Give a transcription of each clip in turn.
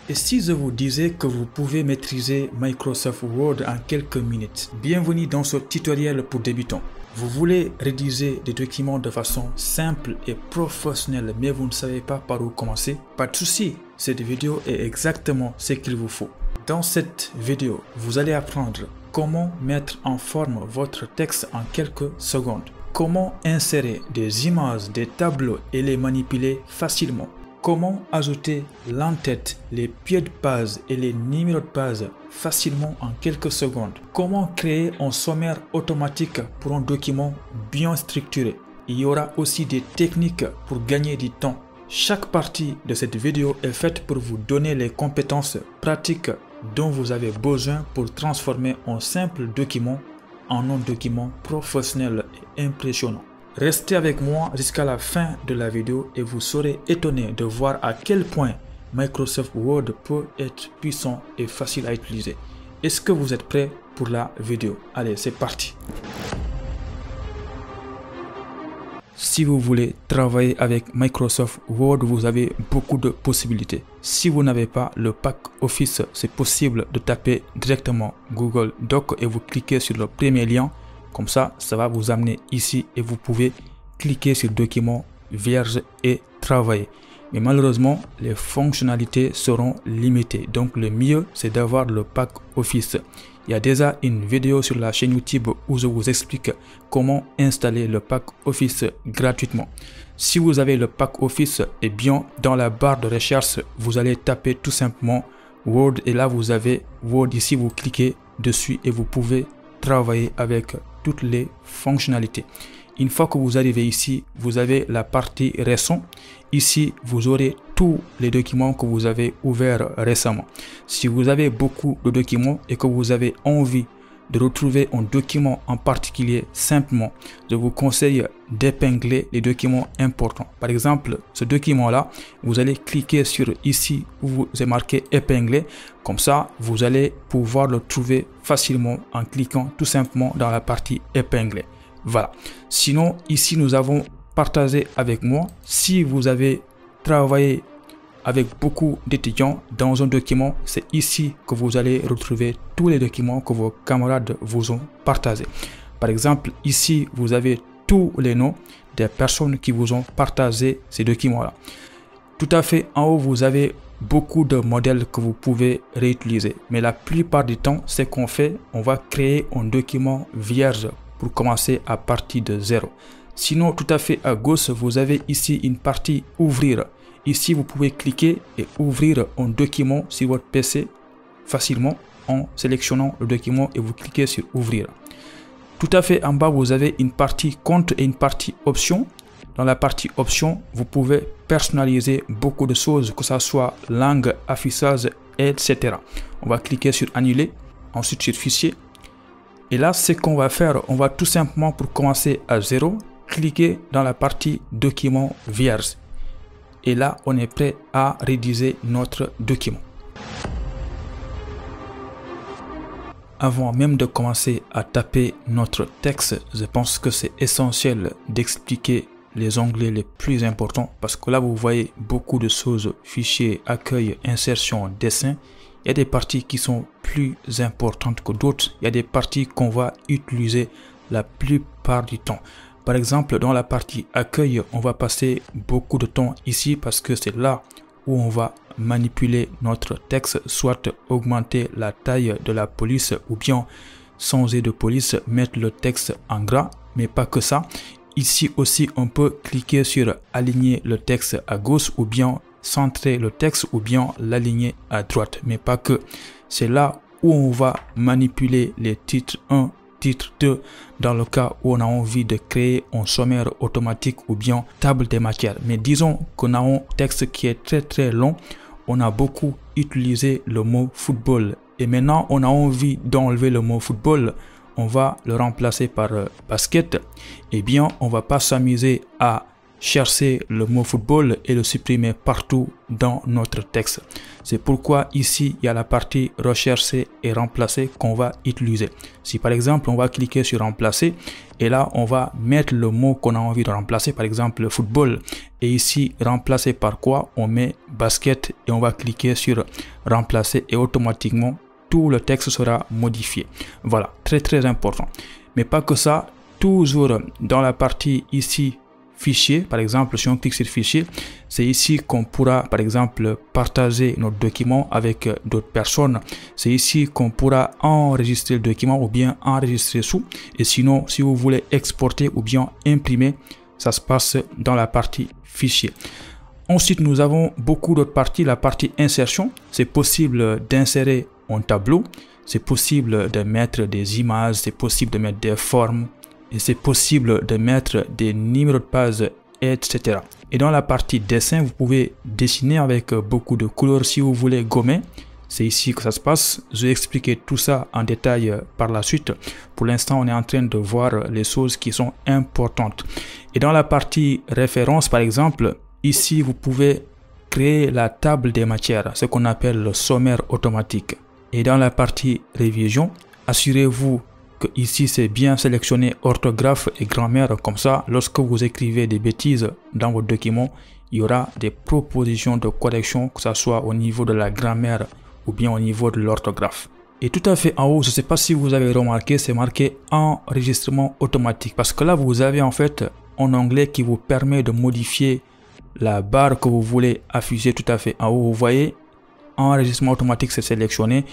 Et si je vous disais que vous pouvez maîtriser Microsoft Word en quelques minutes? Bienvenue dans ce tutoriel pour débutants. Vous voulez rédiger des documents de façon simple et professionnelle, mais vous ne savez pas par où commencer? Pas de souci, cette vidéo est exactement ce qu'il vous faut. Dans cette vidéo, vous allez apprendre comment mettre en forme votre texte en quelques secondes, comment insérer des images, des tableaux et les manipuler facilement, comment ajouter l'entête, les pieds de page et les numéros de page facilement en quelques secondes, comment créer un sommaire automatique pour un document bien structuré. Il y aura aussi des techniques pour gagner du temps. Chaque partie de cette vidéo est faite pour vous donner les compétences pratiques dont vous avez besoin pour transformer un simple document en un document professionnel et impressionnant. Restez avec moi jusqu'à la fin de la vidéo et vous serez étonné de voir à quel point Microsoft Word peut être puissant et facile à utiliser. Est-ce que vous êtes prêts pour la vidéo? Allez, c'est parti! Si vous voulez travailler avec Microsoft Word, vous avez beaucoup de possibilités. Si vous n'avez pas le pack Office, c'est possible de taper directement Google Doc et vous cliquez sur le premier lien. Comme ça, ça va vous amener ici et vous pouvez cliquer sur Document vierge et travailler. Mais malheureusement, les fonctionnalités seront limitées. Donc le mieux, c'est d'avoir le pack Office. Il y a déjà une vidéo sur la chaîne YouTube où je vous explique comment installer le pack Office gratuitement. Si vous avez le pack Office, eh bien dans la barre de recherche, vous allez taper tout simplement Word et là vous avez Word. Ici, vous cliquez dessus et vous pouvez travailler avec toutes les fonctionnalités. Une fois que vous arrivez ici, vous avez la partie récent. Ici, vous aurez tous les documents que vous avez ouverts récemment. Si vous avez beaucoup de documents et que vous avez envie de retrouver un document en particulier simplement, je vous conseille d'épingler les documents importants. Par exemple, ce document-là, vous allez cliquer sur ici où vous est marqué épingler. Comme ça, vous allez pouvoir le trouver facilement en cliquant tout simplement dans la partie épingler. Voilà. Sinon, ici, nous avons partagé avec moi. Si vous avez travaillé avec beaucoup d'étudiants dans un document, c'est ici que vous allez retrouver tous les documents que vos camarades vous ont partagés. Par exemple, ici, vous avez tous les noms des personnes qui vous ont partagé ces documents-là. Tout à fait en haut, vous avez beaucoup de modèles que vous pouvez réutiliser. Mais la plupart du temps, ce qu'on fait, on va créer un document vierge pour commencer à partir de zéro. Sinon, tout à fait à gauche, vous avez ici une partie ouvrir. Ici, vous pouvez cliquer et ouvrir un document sur votre PC facilement en sélectionnant le document et vous cliquez sur ouvrir. Tout à fait en bas, vous avez une partie compte et une partie option. Dans la partie option, vous pouvez personnaliser beaucoup de choses, que ce soit langue, affichage, etc. On va cliquer sur annuler, ensuite sur fichier. Et là, ce qu'on va faire, on va tout simplement, pour commencer à zéro, cliquer dans la partie document vierge. Et là, on est prêt à rédiger notre document. Avant même de commencer à taper notre texte, je pense que c'est essentiel d'expliquer les onglets les plus importants parce que là, vous voyez beaucoup de choses, fichier, accueil, insertion, dessin. Il y a des parties qui sont plus importantes que d'autres. Il y a des parties qu'on va utiliser la plupart du temps. Par exemple, dans la partie accueil, on va passer beaucoup de temps ici parce que c'est là où on va manipuler notre texte, soit augmenter la taille de la police ou bien changer de police, mettre le texte en gras, mais pas que ça. Ici aussi, on peut cliquer sur aligner le texte à gauche ou bien centrer le texte ou bien l'aligner à droite, mais pas que. C'est là où on va manipuler les titres 1, titre 2, dans le cas où on a envie de créer un sommaire automatique ou bien table des matières. Mais disons qu'on a un texte qui est très long, on a beaucoup utilisé le mot football et maintenant on a envie d'enlever le mot football, on va le remplacer par basket. Eh bien, on va pas s'amuser à chercher le mot football et le supprimer partout dans notre texte. C'est pourquoi ici, il y a la partie rechercher et remplacer qu'on va utiliser. Si par exemple, on va cliquer sur remplacer et là, on va mettre le mot qu'on a envie de remplacer, par exemple football. Et ici, remplacer par quoi? On met basket et on va cliquer sur remplacer et automatiquement, tout le texte sera modifié. Voilà, très important. Mais pas que ça, toujours dans la partie ici, fichier, par exemple, si on clique sur fichier, c'est ici qu'on pourra, par exemple, partager notre document avec d'autres personnes. C'est ici qu'on pourra enregistrer le document ou bien enregistrer sous. Et sinon, si vous voulez exporter ou bien imprimer, ça se passe dans la partie fichier. Ensuite, nous avons beaucoup d'autres parties. La partie insertion, c'est possible d'insérer un tableau, c'est possible de mettre des images, c'est possible de mettre des formes, et c'est possible de mettre des numéros de page, etc. Et dans la partie dessin, vous pouvez dessiner avec beaucoup de couleurs si vous voulez gommer. C'est ici que ça se passe. Je vais expliquer tout ça en détail par la suite. Pour l'instant, on est en train de voir les choses qui sont importantes. Et dans la partie référence, par exemple, ici, vous pouvez créer la table des matières, ce qu'on appelle le sommaire automatique. Et dans la partie révision, assurez-vous ici c'est bien sélectionné orthographe et grammaire, comme ça lorsque vous écrivez des bêtises dans votre document, il y aura des propositions de correction, que ce soit au niveau de la grammaire ou bien au niveau de l'orthographe. Et tout à fait en haut, je ne sais pas si vous avez remarqué, c'est marqué enregistrement automatique, parce que là vous avez en fait un onglet qui vous permet de modifier la barre que vous voulez afficher. Tout à fait en haut, vous voyez enregistrement automatique, c'est sélectionné,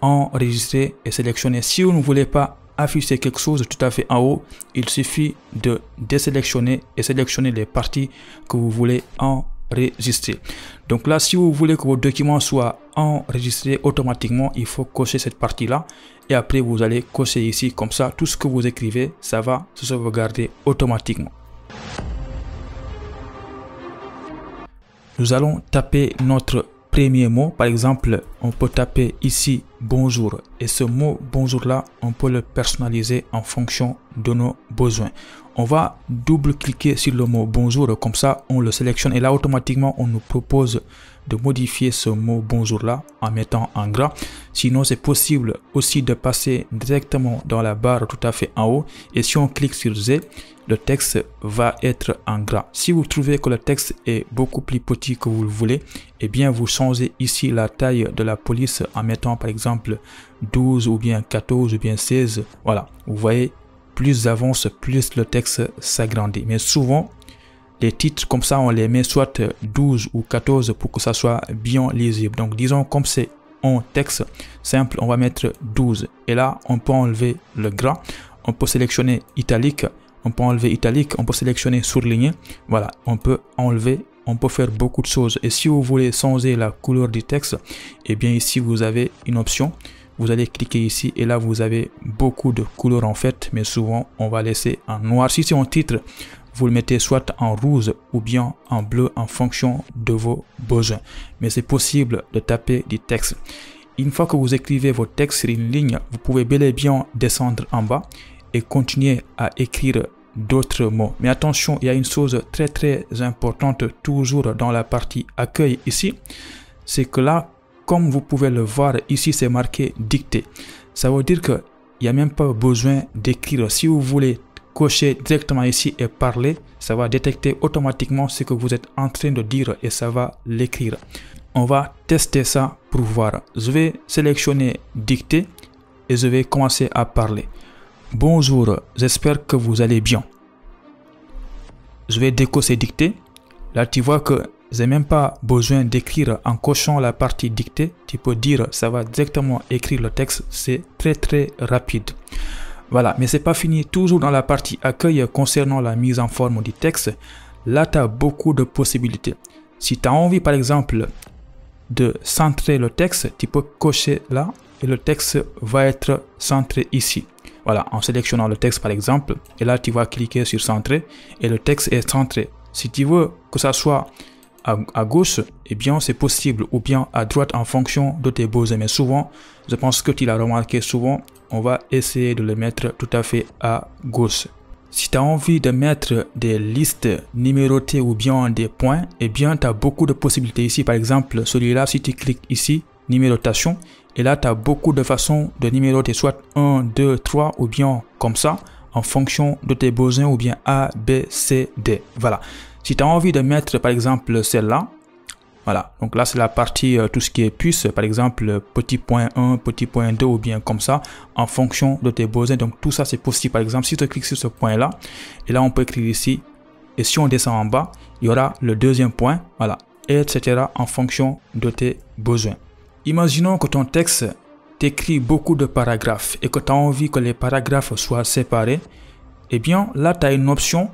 enregistrer et sélectionner. Si vous ne voulez pas afficher quelque chose tout à fait en haut, il suffit de désélectionner et sélectionner les parties que vous voulez enregistrer. Donc là, si vous voulez que votre document soit enregistré automatiquement, il faut cocher cette partie là et après vous allez cocher ici, comme ça tout ce que vous écrivez, ça va se sauvegarder automatiquement. Nous allons taper notre premier mot. Par exemple, on peut taper ici bonjour, et ce mot bonjour là, on peut le personnaliser en fonction de nos besoins. On va double cliquer sur le mot bonjour, comme ça on le sélectionne et là automatiquement on nous propose de modifier ce mot bonjour là en mettant en gras. Sinon c'est possible aussi de passer directement dans la barre tout à fait en haut, et si on clique sur Z, le texte va être en gras. Si vous trouvez que le texte est beaucoup plus petit que vous le voulez, eh bien vous changez ici la taille de la police en mettant par exemple 12 ou bien 14 ou bien 16. Voilà, vous voyez, plus j'avance, plus le texte s'agrandit. Mais souvent, les titres comme ça, on les met soit 12 ou 14 pour que ça soit bien lisible. Donc disons comme c'est un texte simple, on va mettre 12. Et là, on peut enlever le gras, on peut sélectionner italique, on peut enlever italique, on peut sélectionner surligné. Voilà, on peut enlever, on peut faire beaucoup de choses. Et si vous voulez changer la couleur du texte, eh bien ici vous avez une option. Vous allez cliquer ici et là vous avez beaucoup de couleurs en fait, mais souvent on va laisser en noir. Si c'est un titre, vous le mettez soit en rouge ou bien en bleu en fonction de vos besoins. Mais c'est possible de taper du texte. Une fois que vous écrivez votre texte sur une ligne, vous pouvez bel et bien descendre en bas et continuer à écrire d'autres mots. Mais attention, il y a une chose très importante toujours dans la partie accueil ici, c'est que là, comme vous pouvez le voir ici, c'est marqué dicter. Ça veut dire qu'il n'y a même pas besoin d'écrire. Si vous voulez cocher directement ici et parler, ça va détecter automatiquement ce que vous êtes en train de dire et ça va l'écrire. On va tester ça pour voir. Je vais sélectionner dicter et je vais commencer à parler. Bonjour, j'espère que vous allez bien. Je vais décocher dicter. Là, tu vois que j'ai même pas besoin d'écrire en cochant la partie dictée. Tu peux dire, ça va directement écrire le texte. C'est très rapide. Voilà, mais c'est pas fini. Toujours dans la partie accueil concernant la mise en forme du texte, là, tu as beaucoup de possibilités. Si tu as envie, par exemple, de centrer le texte, tu peux cocher là et le texte va être centré ici. Voilà, en sélectionnant le texte par exemple, et là tu vas cliquer sur centrer et le texte est centré. Si tu veux que ça soit à gauche, eh bien c'est possible, ou bien à droite en fonction de tes besoins. Mais souvent, je pense que tu l'as remarqué, souvent on va essayer de le mettre tout à fait à gauche. Si tu as envie de mettre des listes numérotées ou bien des points, eh bien, tu as beaucoup de possibilités ici. Par exemple, celui-là, si tu cliques ici, numérotation, et là, tu as beaucoup de façons de numéroter, soit 1, 2, 3 ou bien comme ça, en fonction de tes besoins ou bien A, B, C, D. Voilà. Si tu as envie de mettre, par exemple, celle-là, voilà, donc là c'est la partie tout ce qui est puce, par exemple petit point 1, petit point 2 ou bien comme ça, en fonction de tes besoins. Donc tout ça c'est possible. Par exemple, si tu cliques sur ce point là, et là on peut écrire ici, et si on descend en bas, il y aura le deuxième point, voilà, etc. en fonction de tes besoins. Imaginons que ton texte t'écrit beaucoup de paragraphes et que tu as envie que les paragraphes soient séparés. Eh bien là tu as une option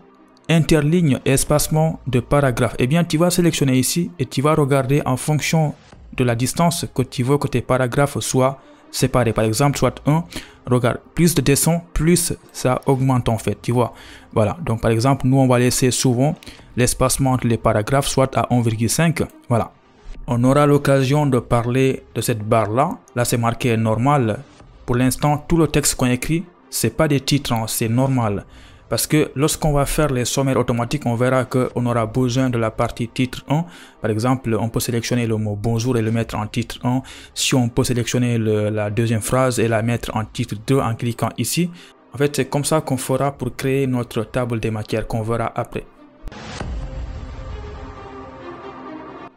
interligne et espacement de paragraphes. Eh bien, tu vas sélectionner ici et tu vas regarder en fonction de la distance que tu veux que tes paragraphes soient séparés. Par exemple, soit 1, regarde, plus de descend, plus ça augmente en fait, tu vois. Voilà, donc par exemple, nous on va laisser souvent l'espacement entre les paragraphes soit à 1,5. Voilà. On aura l'occasion de parler de cette barre là. Là, c'est marqué normal. Pour l'instant, tout le texte qu'on écrit, c'est pas des titres, hein, c'est normal. Parce que lorsqu'on va faire les sommaires automatiques, on verra qu'on aura besoin de la partie titre 1. Par exemple, on peut sélectionner le mot bonjour et le mettre en titre 1. Si on peut sélectionner la deuxième phrase et la mettre en titre 2 en cliquant ici. En fait, c'est comme ça qu'on fera pour créer notre table des matières qu'on verra après.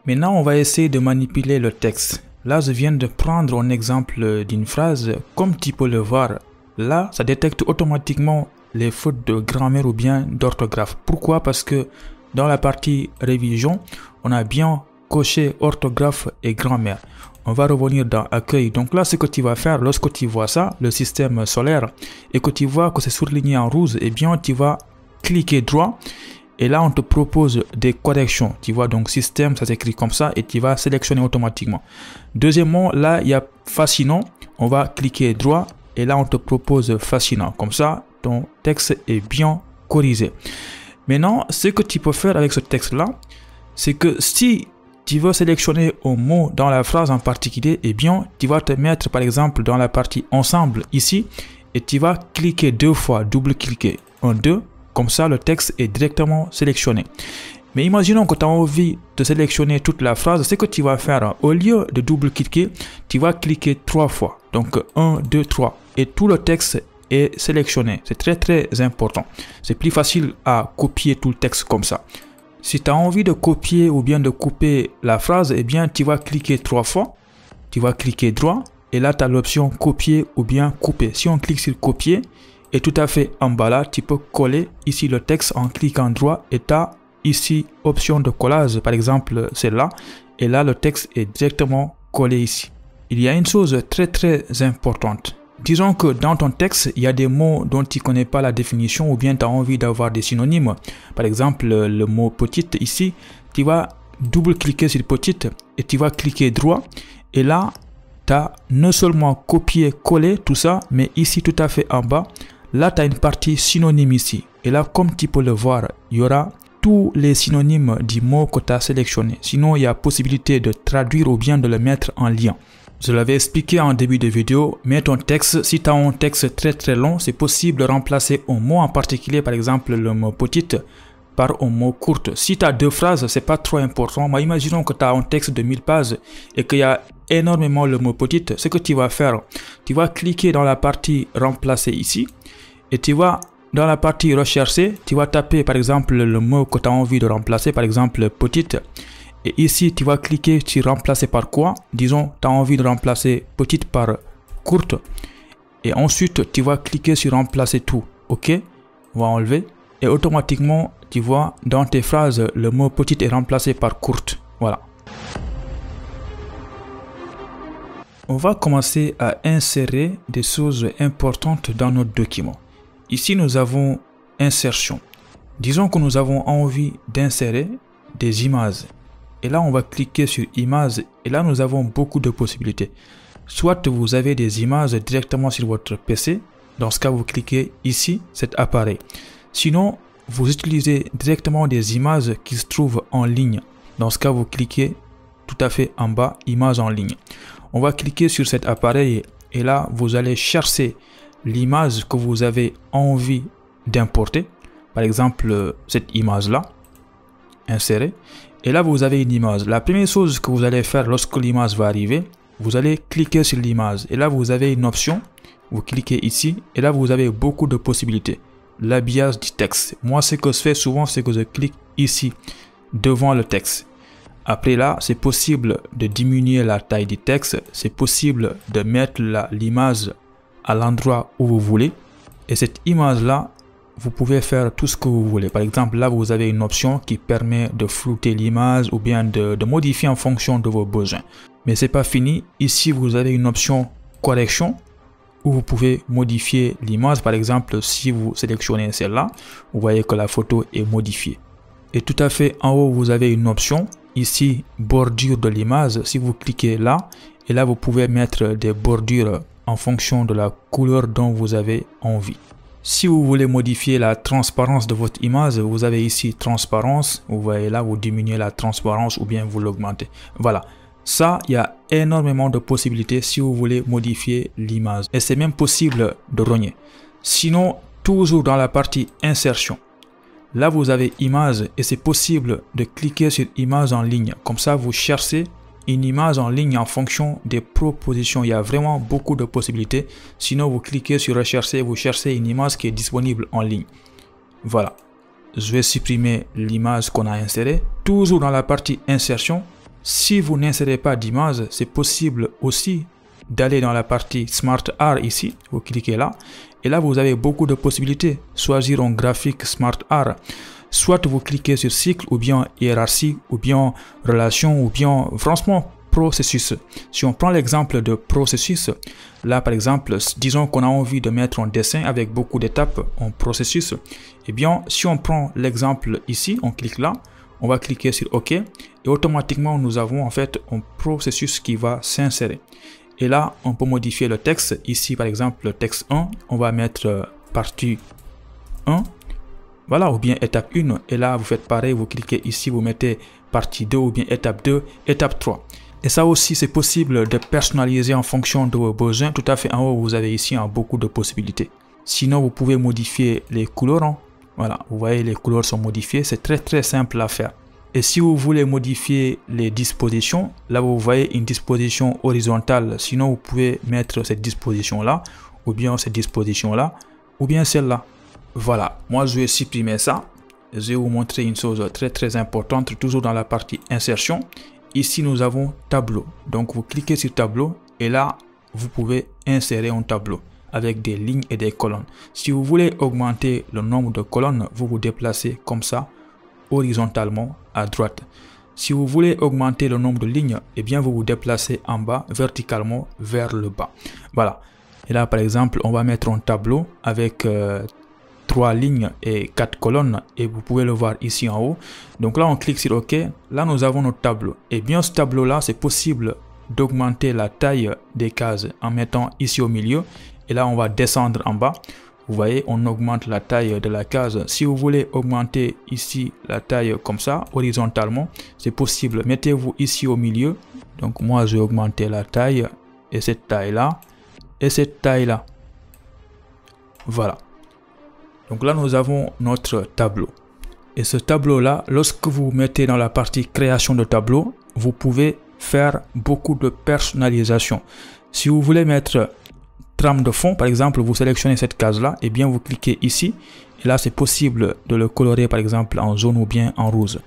Maintenant, on va essayer de manipuler le texte. Là, je viens de prendre un exemple d'une phrase. Comme tu peux le voir, là, ça détecte automatiquement les fautes de grammaire ou bien d'orthographe. Pourquoi? Parce que dans la partie révision, on a bien coché orthographe et grammaire. On va revenir dans accueil. Donc là, ce que tu vas faire lorsque tu vois ça, le système solaire, et que tu vois que c'est surligné en rouge, eh bien, tu vas cliquer droit et là, on te propose des corrections. Tu vois, donc système, ça s'écrit comme ça et tu vas sélectionner automatiquement. Deuxièmement, là, il y a fascinant. On va cliquer droit et là, on te propose fascinant. Comme ça, ton texte est bien corrigé. Maintenant, ce que tu peux faire avec ce texte-là, c'est que si tu veux sélectionner un mot dans la phrase en particulier, eh bien, tu vas te mettre par exemple dans la partie ensemble ici et tu vas cliquer deux fois, double-cliquer, 1, 2, comme ça le texte est directement sélectionné. Mais imaginons que tu as envie de sélectionner toute la phrase, ce que tu vas faire, au lieu de double-cliquer, tu vas cliquer 3 fois. Donc 1, 2, 3 et tout le texte est sélectionné. C'est très très important. C'est plus facile à copier tout le texte comme ça. Si tu as envie de copier ou bien de couper la phrase, eh bien tu vas cliquer 3 fois. Tu vas cliquer droit et là tu as l'option copier ou bien couper. Si on clique sur copier et tout à fait en bas là, tu peux coller ici le texte en cliquant droit et tu as ici option de collage, par exemple celle-là. Et là le texte est directement collé ici. Il y a une chose très très importante. Disons que dans ton texte, il y a des mots dont tu ne connais pas la définition ou bien tu as envie d'avoir des synonymes. Par exemple, le mot petite ici, tu vas double-cliquer sur petite et tu vas cliquer droit. Et là, tu as non seulement copié-collé tout ça, mais ici tout à fait en bas, là tu as une partie synonyme ici. Et là, comme tu peux le voir, il y aura tous les synonymes du mot que tu as sélectionné. Sinon, il y a possibilité de traduire ou bien de le mettre en lien. Je l'avais expliqué en début de vidéo, mais ton texte, si tu as un texte très très long, c'est possible de remplacer un mot en particulier, par exemple le mot petite, par un mot courte. Si tu as 2 phrases, c'est pas trop important, mais imaginons que tu as un texte de 1000 pages et qu'il y a énormément le mot petite. Ce que tu vas faire, tu vas cliquer dans la partie remplacer ici et tu vas dans la partie rechercher, tu vas taper par exemple le mot que tu as envie de remplacer, par exemple petite. Et ici, tu vas cliquer sur remplacer par quoi? Disons, tu as envie de remplacer petite par courte. Et ensuite, tu vas cliquer sur remplacer tout. OK? On va enlever. Et automatiquement, tu vois, dans tes phrases, le mot petite est remplacé par courte. Voilà. On va commencer à insérer des choses importantes dans notre document. Ici, nous avons insertion. Disons que nous avons envie d'insérer des images. Et là, on va cliquer sur images et là, nous avons beaucoup de possibilités. Soit vous avez des images directement sur votre PC. Dans ce cas, vous cliquez ici, cet appareil. Sinon, vous utilisez directement des images qui se trouvent en ligne. Dans ce cas, vous cliquez tout à fait en bas, images en ligne. On va cliquer sur cet appareil et là, vous allez chercher l'image que vous avez envie d'importer, par exemple, cette image-là, insérer. Et là, vous avez une image. La première chose que vous allez faire lorsque l'image va arriver, vous allez cliquer sur l'image. Et là, vous avez une option. Vous cliquez ici. Et là, vous avez beaucoup de possibilités. L'habillage du texte. Moi, ce que je fais souvent, c'est que je clique ici, devant le texte. Après là, c'est possible de diminuer la taille du texte. C'est possible de mettre l'image à l'endroit où vous voulez. Et cette image-là, vous pouvez faire tout ce que vous voulez. Par exemple, là, vous avez une option qui permet de flouter l'image ou bien de modifier en fonction de vos besoins. Mais c'est pas fini. Ici, vous avez une option correction où vous pouvez modifier l'image. Par exemple, si vous sélectionnez celle-là, vous voyez que la photo est modifiée. Et tout à fait en haut, vous avez une option. Ici, bordure de l'image. Si vous cliquez là, et là, vous pouvez mettre des bordures en fonction de la couleur dont vous avez envie. Si vous voulez modifier la transparence de votre image, vous avez ici transparence. Vous voyez là, vous diminuez la transparence ou bien vous l'augmentez. Voilà. Ça, il y a énormément de possibilités si vous voulez modifier l'image. Et c'est même possible de rogner. Sinon, toujours dans la partie insertion. Là, vous avez image et c'est possible de cliquer sur image en ligne. Comme ça, vous cherchez une image en ligne en fonction des propositions. Il y a vraiment beaucoup de possibilités. Sinon, vous cliquez sur rechercher, vous cherchez une image qui est disponible en ligne. Voilà. Je vais supprimer l'image qu'on a insérée. Toujours dans la partie insertion. Si vous n'insérez pas d'image, c'est possible aussi d'aller dans la partie Smart Art ici. Vous cliquez là. Et là, vous avez beaucoup de possibilités. Choisir un graphique Smart Art. Soit vous cliquez sur cycle, ou bien hiérarchie, ou bien relation, ou bien franchement processus. Si on prend l'exemple de processus, là par exemple, disons qu'on a envie de mettre un dessin avec beaucoup d'étapes en processus. Eh bien, si on prend l'exemple ici, on clique là, on va cliquer sur OK et automatiquement nous avons en fait un processus qui va s'insérer. Et là, on peut modifier le texte. Ici par exemple, le texte 1, on va mettre partie 1. Voilà, ou bien étape 1, et là vous faites pareil, vous cliquez ici, vous mettez partie 2, ou bien étape 2, étape 3. Et ça aussi, c'est possible de personnaliser en fonction de vos besoins. Tout à fait en haut, vous avez ici beaucoup de possibilités. Sinon, vous pouvez modifier les couleurs. Voilà, vous voyez, les couleurs sont modifiées. C'est très simple à faire. Et si vous voulez modifier les dispositions, là vous voyez une disposition horizontale. Sinon, vous pouvez mettre cette disposition-là, ou bien cette disposition-là, ou bien celle-là. Voilà, moi je vais supprimer ça. Je vais vous montrer une chose très importante, toujours dans la partie insertion. Ici, nous avons tableau. Donc, vous cliquez sur tableau et là, vous pouvez insérer un tableau avec des lignes et des colonnes. Si vous voulez augmenter le nombre de colonnes, vous vous déplacez comme ça, horizontalement à droite. Si vous voulez augmenter le nombre de lignes, eh bien, vous vous déplacez en bas, verticalement vers le bas. Voilà. Et là, par exemple, on va mettre un tableau avec 3 lignes et 4 colonnes et vous pouvez le voir ici en haut. Donc là, on clique sur OK. Là, nous avons notre tableau. Et bien, ce tableau-là, c'est possible d'augmenter la taille des cases en mettant ici au milieu. Et là, on va descendre en bas. Vous voyez, on augmente la taille de la case. Si vous voulez augmenter ici la taille comme ça, horizontalement, c'est possible. Mettez-vous ici au milieu. Donc moi, je vais augmenter la taille et cette taille-là et cette taille-là. Voilà. Donc là, nous avons notre tableau. Et ce tableau-là, lorsque vous mettez dans la partie création de tableau, vous pouvez faire beaucoup de personnalisation. Si vous voulez mettre trame de fond, par exemple, vous sélectionnez cette case-là, et bien vous cliquez ici. Et là, c'est possible de le colorer, par exemple, en jaune ou bien en rouge.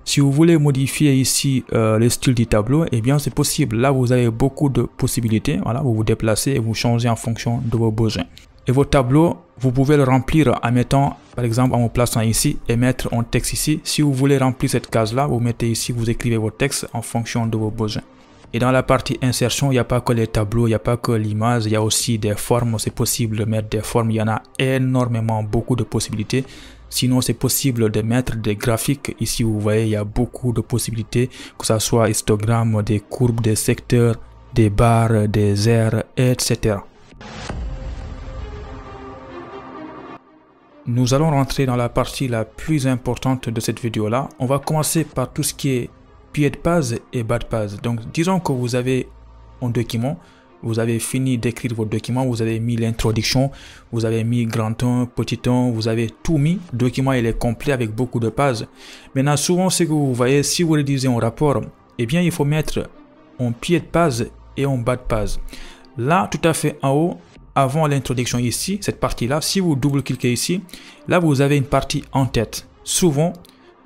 Si vous voulez modifier ici le style du tableau, et bien c'est possible. Là, vous avez beaucoup de possibilités. Voilà, vous vous déplacez et vous changez en fonction de vos besoins. Et vos tableaux, vous pouvez le remplir en mettant, par exemple, en vous plaçant ici et mettre un texte ici. Si vous voulez remplir cette case-là, vous mettez ici, vous écrivez vos textes en fonction de vos besoins. Et dans la partie insertion, il n'y a pas que les tableaux, il n'y a pas que l'image, il y a aussi des formes. C'est possible de mettre des formes, il y en a énormément, beaucoup de possibilités. Sinon, c'est possible de mettre des graphiques. Ici, vous voyez, il y a beaucoup de possibilités, que ce soit histogramme, des courbes, des secteurs, des barres, des aires, etc. Nous allons rentrer dans la partie la plus importante de cette vidéo là. On va commencer par tout ce qui est pied de page et bas de page. Donc disons que vous avez un document, vous avez fini d'écrire votre document, vous avez mis l'introduction, vous avez mis grand 1, petit 1, vous avez tout mis. Le document il est complet avec beaucoup de pages. Maintenant, souvent, ce que vous voyez, si vous rédigez un rapport, eh bien, il faut mettre un pied de page et un bas de page. Là, tout à fait en haut, avant l'introduction ici, cette partie-là, si vous double-cliquez ici, là, vous avez une partie en tête. Souvent,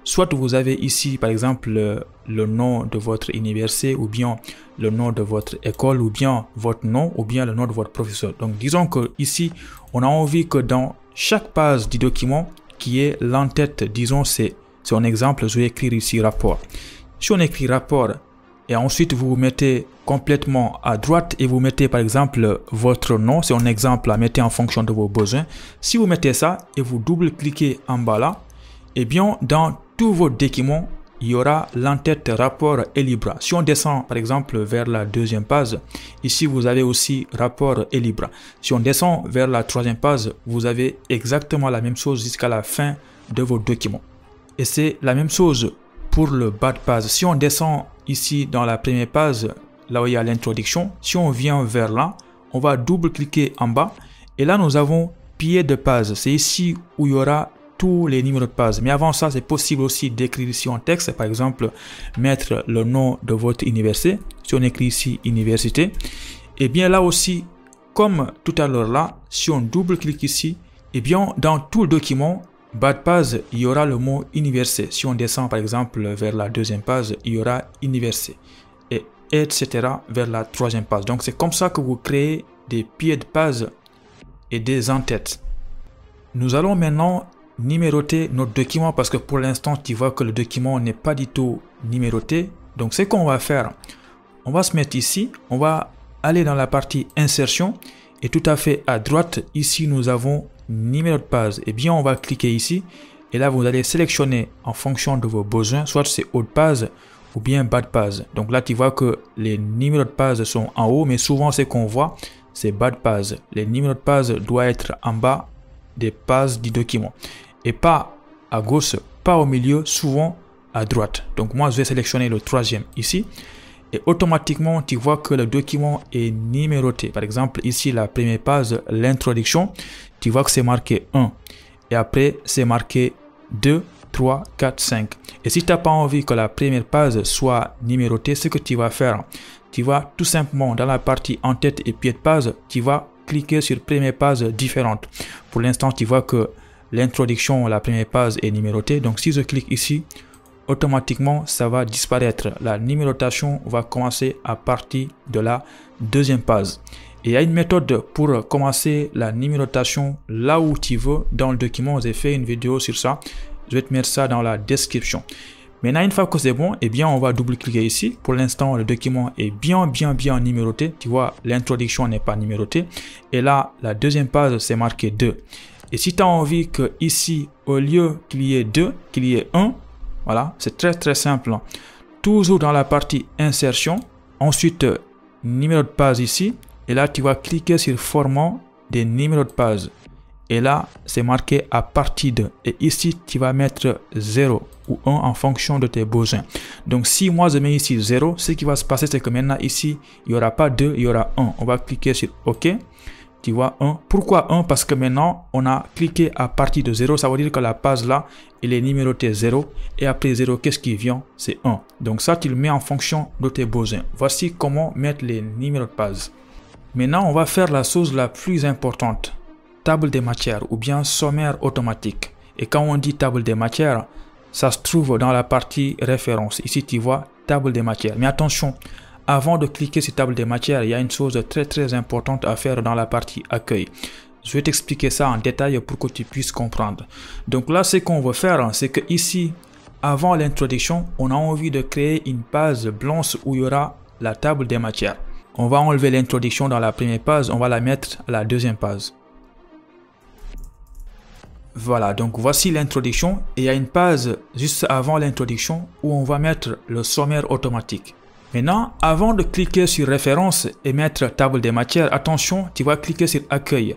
soit vous avez ici, par exemple, le nom de votre université, ou bien le nom de votre école, ou bien votre nom, ou bien le nom de votre professeur. Donc, disons que ici, on a envie que dans chaque page du document, qui est l'entête, disons, c'est un exemple, je vais écrire ici rapport. Si on écrit rapport, et ensuite vous mettez complètement à droite et vous mettez par exemple votre nom, c'est un exemple à mettre en fonction de vos besoins. Si vous mettez ça et vous double-cliquez en bas là, eh bien dans tous vos documents, il y aura l'entête rapport et Libra. Si on descend par exemple vers la deuxième page, ici vous avez aussi rapport et Libra. Si on descend vers la troisième page, vous avez exactement la même chose jusqu'à la fin de vos documents. Et c'est la même chose pour le bas de page. Si on descend ici dans la première page, là où il y a l'introduction, si on vient vers là, on va double-cliquer en bas et là nous avons pied de page. C'est ici où il y aura tous les numéros de page. Mais avant ça, c'est possible aussi d'écrire ici en texte, par exemple, mettre le nom de votre université. Si on écrit ici université, et bien là aussi, comme tout à l'heure là, si on double-clique ici, et bien dans tout le document, bas de page, il y aura le mot université. Si on descend par exemple vers la deuxième page, il y aura université, et etc. vers la troisième page. Donc c'est comme ça que vous créez des pieds de page et des entêtes. Nous allons maintenant numéroter notre document parce que pour l'instant tu vois que le document n'est pas du tout numéroté. Donc ce qu'on va faire, on va se mettre ici, on va aller dans la partie insertion et tout à fait à droite ici nous avons numéro de page. Et bien on va cliquer ici et là vous allez sélectionner en fonction de vos besoins, soit c'est haut de page ou bien bas de page. Donc là tu vois que les numéros de page sont en haut, mais souvent ce qu'on voit c'est bas de page. Les numéros de page doivent être en bas des pages du document et pas à gauche, pas au milieu, souvent à droite. Donc moi je vais sélectionner le troisième ici et automatiquement tu vois que le document est numéroté. Par exemple ici la première page, l'introduction, tu vois que c'est marqué 1 et après c'est marqué 2, 3, 4, 5. Et si tu n'as pas envie que la première page soit numérotée, ce que tu vas faire, tu vas tout simplement dans la partie en tête et pied de page, tu vas cliquer sur première page différente. Pour l'instant tu vois que l'introduction, la première page est numérotée. Donc si je clique ici, automatiquement ça va disparaître. La numérotation va commencer à partir de la deuxième page. Et il y a une méthode pour commencer la numérotation là où tu veux dans le document. J'ai fait une vidéo sur ça. Je vais te mettre ça dans la description. Maintenant, une fois que c'est bon, eh bien, on va double-cliquer ici. Pour l'instant, le document est bien numéroté. Tu vois, l'introduction n'est pas numérotée. Et là, la deuxième page, c'est marqué 2. Et si tu as envie que ici, au lieu qu'il y ait 2, qu'il y ait 1, voilà, c'est très simple. Toujours dans la partie insertion, ensuite, numéro de page ici. Et là, tu vas cliquer sur format des numéros de page. Et là, c'est marqué à partir de. Et ici, tu vas mettre 0 ou 1 en fonction de tes besoins. Donc, si moi, je mets ici 0, ce qui va se passer, c'est que maintenant, ici, il n'y aura pas 2, il y aura 1. On va cliquer sur OK. Tu vois 1. Pourquoi 1? Parce que maintenant, on a cliqué à partir de 0. Ça veut dire que la page là, elle est numérotée 0. Et après 0, qu'est-ce qui vient? C'est 1. Donc, ça, tu le mets en fonction de tes besoins. Voici comment mettre les numéros de page. Maintenant, on va faire la chose la plus importante. Table des matières ou bien sommaire automatique. Et quand on dit table des matières, ça se trouve dans la partie référence. Ici, tu vois table des matières. Mais attention, avant de cliquer sur table des matières, il y a une chose très importante à faire dans la partie accueil. Je vais t'expliquer ça en détail pour que tu puisses comprendre. Donc là, ce qu'on veut faire, c'est que ici, avant l'introduction, on a envie de créer une page blanche où il y aura la table des matières. On va enlever l'introduction dans la première page, on va la mettre à la deuxième page. Voilà, donc voici l'introduction et il y a une page juste avant l'introduction où on va mettre le sommaire automatique. Maintenant, avant de cliquer sur référence et mettre table des matières, attention, tu vas cliquer sur accueil.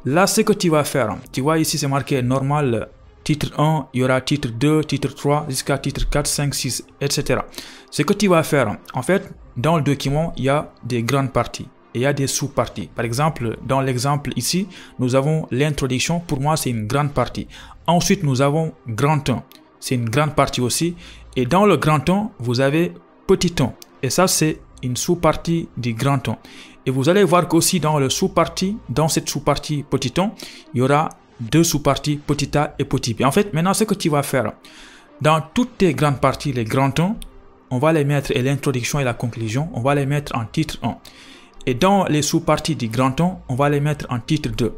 Là, ce que tu vas faire, tu vois ici c'est marqué normal, titre 1, il y aura titre 2, titre 3, jusqu'à titre 4, 5, 6, etc. Ce que tu vas faire, en fait, dans le document, il y a des grandes parties. et il y a des sous-parties. Par exemple, dans l'exemple ici, nous avons l'introduction. Pour moi, c'est une grande partie. Ensuite, nous avons grand 1. C'est une grande partie aussi. Et dans le grand 1, vous avez petit 1. Et ça, c'est une sous-partie du grand 1. Et vous allez voir qu'aussi dans le sous-partie, dans cette sous-partie petit 1, il y aura deux sous-parties petit a et petit b. En fait, maintenant, ce que tu vas faire, dans toutes tes grandes parties, les grands 1, on va les mettre, et l'introduction et la conclusion, on va les mettre en titre 1. Et dans les sous-parties du grand 1, on va les mettre en titre 2.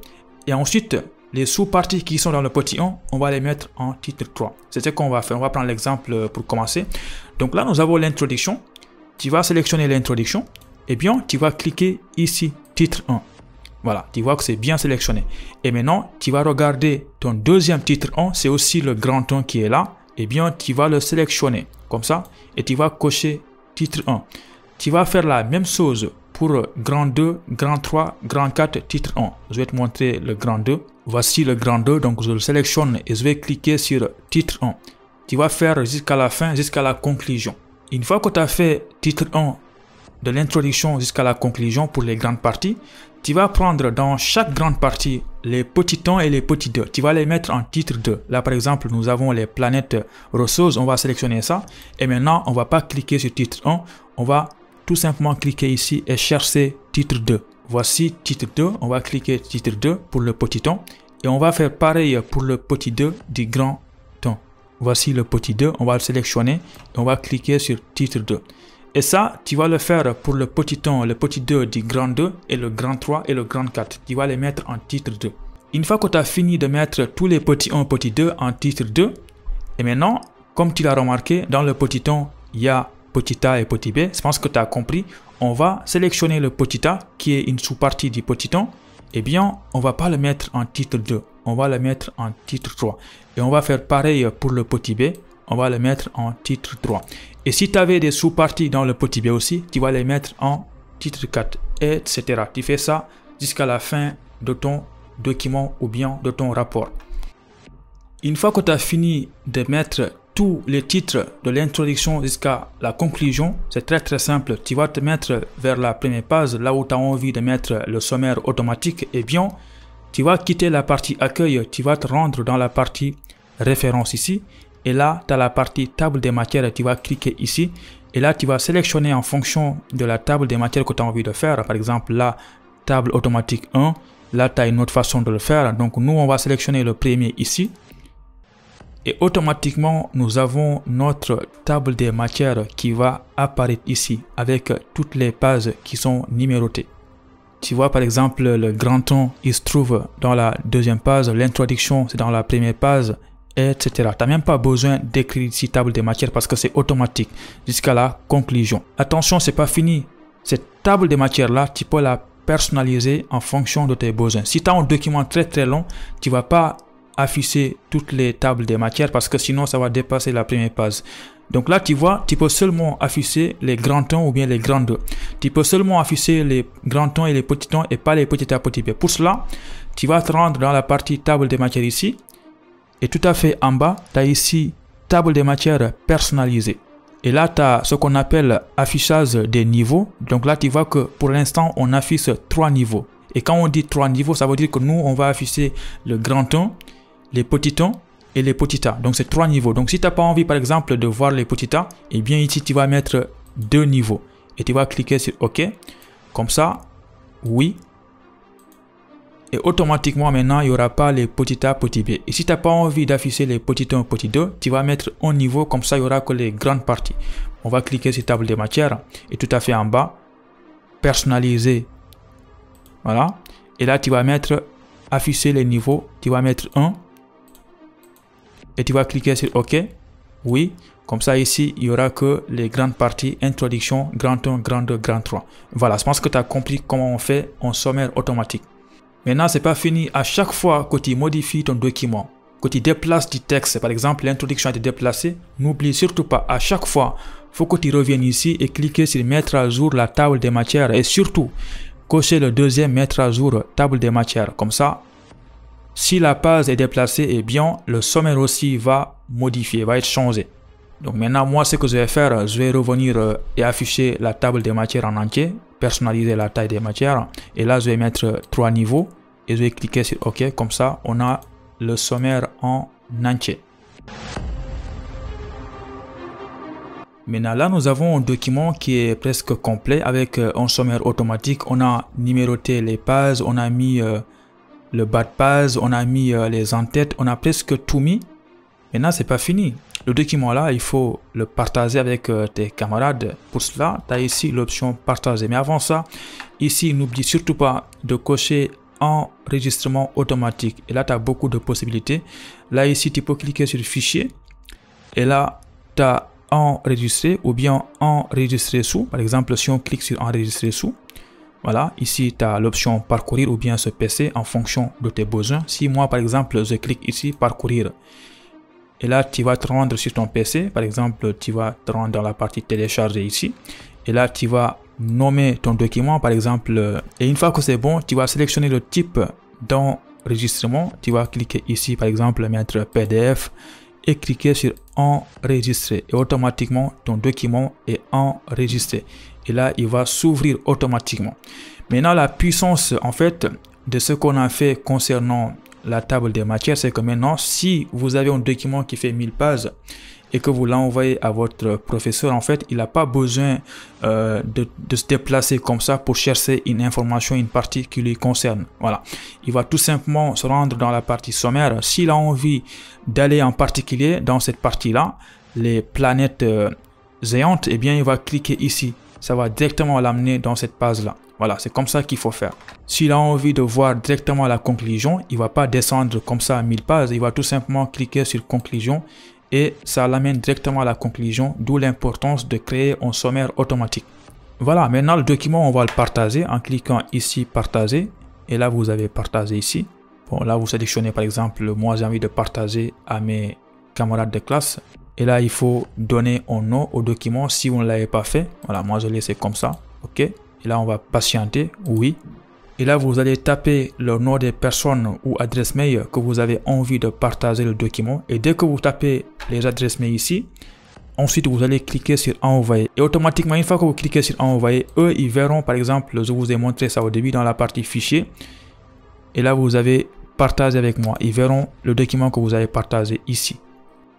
Et ensuite, les sous-parties qui sont dans le petit 1, on va les mettre en titre 3. C'est ce qu'on va faire. On va prendre l'exemple pour commencer. Donc là, nous avons l'introduction. Tu vas sélectionner l'introduction. Et bien, tu vas cliquer ici, titre 1. Voilà, tu vois que c'est bien sélectionné. Et maintenant, tu vas regarder ton deuxième titre 1. C'est aussi le grand 1 qui est là. Et bien, tu vas le sélectionner comme ça. Et tu vas cocher titre 1. Tu vas faire la même chose pour grand 2, grand 3, grand 4, titre 1. Je vais te montrer le grand 2. Voici le grand 2. Donc, je le sélectionne et je vais cliquer sur titre 1. Tu vas faire jusqu'à la fin, jusqu'à la conclusion. Une fois que tu as fait titre 1 de l'introduction jusqu'à la conclusion pour les grandes parties, tu vas prendre dans chaque grande partie les petits 1 et les petits 2. Tu vas les mettre en titre 2. Là, par exemple, nous avons les planètes rocheuses. On va sélectionner ça. Et maintenant, on ne va pas cliquer sur titre 1. On va tout simplement cliquer ici et chercher titre 2. Voici titre 2. On va cliquer titre 2 pour le petit 1. Et on va faire pareil pour le petit 2 du grand 1. Voici le petit 2. On va le sélectionner et on va cliquer sur titre 2. Et ça, tu vas le faire pour le petit 1, le petit 2 du grand 2 et le grand 3 et le grand 4. Tu vas les mettre en titre 2. Une fois que tu as fini de mettre tous les petits 1, petit 2 en titre 2, et maintenant, comme tu l'as remarqué, dans le petit 1, il y a petit a et petit b. Je pense que tu as compris. On va sélectionner le petit a qui est une sous-partie du petit 1. Eh bien, on va pas le mettre en titre 2. On va le mettre en titre 3. Et on va faire pareil pour le petit b. On va le mettre en titre 3. Et si tu avais des sous-parties dans le petit b aussi, tu vas les mettre en titre 4, etc. Tu fais ça jusqu'à la fin de ton document ou bien de ton rapport. Une fois que tu as fini de mettre tous les titres de l'introduction jusqu'à la conclusion, c'est très simple. Tu vas te mettre vers la première page, là où tu as envie de mettre le sommaire automatique. Et bien, tu vas quitter la partie accueil, tu vas te rendre dans la partie référence ici. Et là, tu as la partie table des matières, tu vas cliquer ici. Et là, tu vas sélectionner en fonction de la table des matières que tu as envie de faire. Par exemple, la table automatique 1. Là, tu as une autre façon de le faire. Donc, nous, on va sélectionner le premier ici. Et automatiquement, nous avons notre table des matières qui va apparaître ici avec toutes les pages qui sont numérotées. Tu vois, par exemple, le grand 1, il se trouve dans la deuxième page. L'introduction, c'est dans la première page, etc. Tu n'as même pas besoin d'écrire ici table des matières parce que c'est automatique jusqu'à la conclusion. Attention, c'est pas fini. Cette table des matières-là, tu peux la personnaliser en fonction de tes besoins. Si tu as un document très long, tu ne vas pas afficher toutes les tables des matières parce que sinon ça va dépasser la première page. Donc là, tu vois, tu peux seulement afficher les grands 1 ou bien les grands 2. Tu peux seulement afficher les grands 1 et les petits 1 et pas les petits a, petits b. Pour cela, tu vas te rendre dans la partie table des matières ici. Et tout à fait en bas, tu as ici table des matières personnalisée. Et là, tu as ce qu'on appelle affichage des niveaux. Donc là, tu vois que pour l'instant, on affiche 3 niveaux. Et quand on dit 3 niveaux, ça veut dire que nous, on va afficher le grand 1, les petits 1 et les petits a. Donc, c'est 3 niveaux. Donc, si tu n'as pas envie, par exemple, de voir les petits a, eh bien, ici, tu vas mettre 2 niveaux. Et tu vas cliquer sur OK. Comme ça, oui. Et automatiquement, maintenant, il n'y aura pas les petits a, petits b. Et si tu n'as pas envie d'afficher les petits 1, petits 2, tu vas mettre un niveau. Comme ça, il n'y aura que les grandes parties. On va cliquer sur table des matières. Et tout à fait en bas, personnaliser. Voilà. Et là, tu vas mettre afficher les niveaux. Tu vas mettre 1. Et tu vas cliquer sur OK. Oui. Comme ça, ici, il n'y aura que les grandes parties. Introduction, grand 1, grand 2, grand 3. Voilà. Je pense que tu as compris comment on fait un sommaire automatique. Maintenant, c'est pas fini. À chaque fois que tu modifies ton document, que tu déplaces du texte, par exemple, l'introduction a été déplacée, n'oublie surtout pas, à chaque fois, il faut que tu reviennes ici et cliquer sur mettre à jour la table des matières et surtout, cocher le deuxième mettre à jour table des matières. Comme ça, si la page est déplacée, eh bien, le sommaire aussi va modifier, va être changé. Donc maintenant, moi, ce que je vais faire, je vais revenir et afficher la table des matières en entier, personnaliser la taille des matières. Et là, je vais mettre 3 niveaux et je vais cliquer sur OK. Comme ça, on a le sommaire en entier. Maintenant, là, nous avons un document qui est presque complet avec un sommaire automatique. On a numéroté les pages, on a mis le bas de page, on a mis les en-têtes, on a presque tout mis. Maintenant, c'est pas fini. Le document là, il faut le partager avec tes camarades. Pour cela, tu as ici l'option partager. Mais avant ça, ici, n'oublie surtout pas de cocher enregistrement automatique. Et là, tu as beaucoup de possibilités. Là, ici, tu peux cliquer sur fichier. Et là, tu as enregistrer ou bien enregistrer sous. Par exemple, si on clique sur enregistrer sous, voilà, ici, tu as l'option parcourir ou bien se PC en fonction de tes besoins. Si moi, par exemple, je clique ici parcourir. Et là, tu vas te rendre sur ton PC. Par exemple, tu vas te rendre dans la partie télécharger ici. Et là, tu vas nommer ton document, par exemple. Et une fois que c'est bon, tu vas sélectionner le type d'enregistrement. Tu vas cliquer ici, par exemple, mettre PDF et cliquer sur enregistrer. Et automatiquement, ton document est enregistré. Et là, il va s'ouvrir automatiquement. Maintenant, la puissance, en fait, de ce qu'on a fait concernant la table des matières, c'est que maintenant, si vous avez un document qui fait 1000 pages et que vous l'envoyez à votre professeur, en fait, il n'a pas besoin de se déplacer comme ça pour chercher une information, une partie qui lui concerne. Voilà. Il va tout simplement se rendre dans la partie sommaire. S'il a envie d'aller en particulier dans cette partie-là, les planètes géantes, eh bien, il va cliquer ici. Ça va directement l'amener dans cette page-là. Voilà, c'est comme ça qu'il faut faire. S'il a envie de voir directement la conclusion, il ne va pas descendre comme ça à 1000 pages. Il va tout simplement cliquer sur conclusion et ça l'amène directement à la conclusion, d'où l'importance de créer un sommaire automatique. Voilà, maintenant le document, on va le partager en cliquant ici partager. Et là, vous avez partagé ici. Bon, là, vous sélectionnez par exemple, moi j'ai envie de partager à mes camarades de classe. Et là, il faut donner un nom au document si vous ne l'avez pas fait. Voilà, moi je l'ai laissé comme ça. OK. Et là, on va patienter. Oui. Et là, vous allez taper le nom des personnes ou adresse mail que vous avez envie de partager le document. Et dès que vous tapez les adresses mail ici, ensuite, vous allez cliquer sur envoyer. Et automatiquement, une fois que vous cliquez sur envoyer, eux, ils verront, par exemple, je vous ai montré ça au début dans la partie fichier. Et là, vous avez partagé avec moi. Ils verront le document que vous avez partagé ici.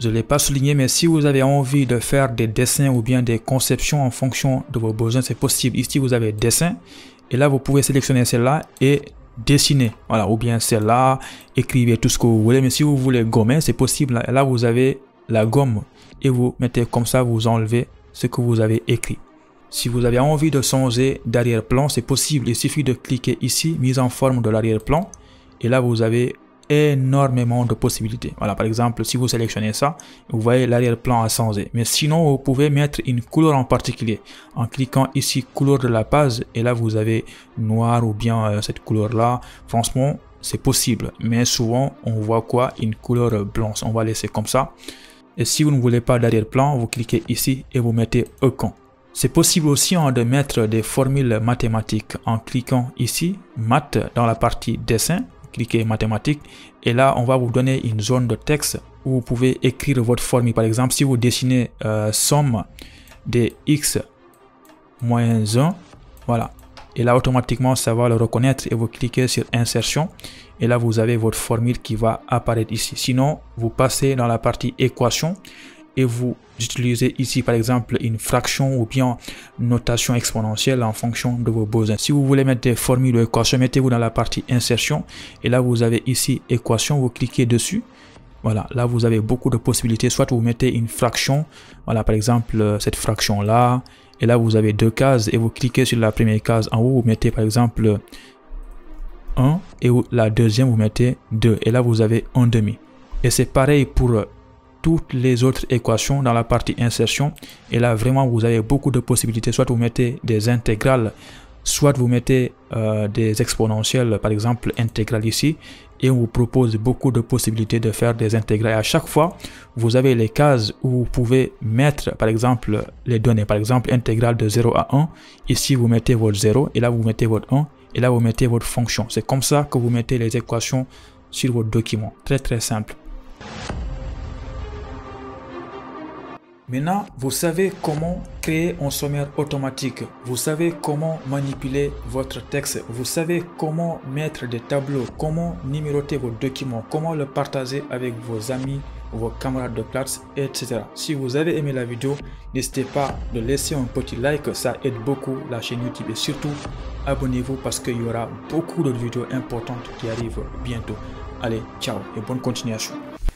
Je ne l'ai pas souligné, mais si vous avez envie de faire des dessins ou bien des conceptions en fonction de vos besoins, c'est possible. Ici, vous avez dessin et là, vous pouvez sélectionner celle-là et dessiner. Voilà, ou bien celle-là, écrivez tout ce que vous voulez. Mais si vous voulez gommer, c'est possible. Là, vous avez la gomme et vous mettez comme ça, vous enlevez ce que vous avez écrit. Si vous avez envie de changer d'arrière-plan, c'est possible. Il suffit de cliquer ici, mise en forme de l'arrière-plan. Et là, vous avez énormément de possibilités. Voilà, par exemple, si vous sélectionnez ça, vous voyez l'arrière-plan a changé. Mais sinon, vous pouvez mettre une couleur en particulier en cliquant ici couleur de la page et là vous avez noir ou bien cette couleur là. Franchement, c'est possible, mais souvent on voit quoi? Une couleur blanche. On va laisser comme ça. Et si vous ne voulez pas d'arrière-plan, vous cliquez ici et vous mettez icône. C'est possible aussi de mettre des formules mathématiques en cliquant ici maths dans la partie dessin. Cliquez mathématiques et là on va vous donner une zone de texte où vous pouvez écrire votre formule. Par exemple, si vous dessinez somme de x moins 1, voilà, et là automatiquement ça va le reconnaître et vous cliquez sur insertion et là vous avez votre formule qui va apparaître ici. Sinon, vous passez dans la partie équation et vous utilisez ici par exemple une fraction ou bien notation exponentielle en fonction de vos besoins. Si vous voulez mettre des formules ou équations, mettez-vous dans la partie insertion et là vous avez ici équation, vous cliquez dessus. Voilà, là vous avez beaucoup de possibilités. Soit vous mettez une fraction, voilà, par exemple cette fraction là, et là vous avez deux cases et vous cliquez sur la première case en haut, vous mettez par exemple 1 et la deuxième vous mettez 2 et là vous avez 1/2. Et c'est pareil pour toutes les autres équations dans la partie insertion et là vraiment vous avez beaucoup de possibilités. Soit vous mettez des intégrales, soit vous mettez des exponentielles, par exemple intégrales ici, et on vous propose beaucoup de possibilités de faire des intégrales. Et à chaque fois vous avez les cases où vous pouvez mettre par exemple les données. Par exemple intégrale de 0 à 1, ici vous mettez votre 0 et là vous mettez votre 1 et là vous mettez votre fonction. C'est comme ça que vous mettez les équations sur votre document. Très simple. Maintenant, vous savez comment créer un sommaire automatique. Vous savez comment manipuler votre texte. Vous savez comment mettre des tableaux, comment numéroter vos documents, comment le partager avec vos amis, vos camarades de classe, etc. Si vous avez aimé la vidéo, n'hésitez pas de laisser un petit like, ça aide beaucoup la chaîne YouTube et surtout abonnez-vous parce qu'il y aura beaucoup d'autres vidéos importantes qui arrivent bientôt. Allez, ciao et bonne continuation.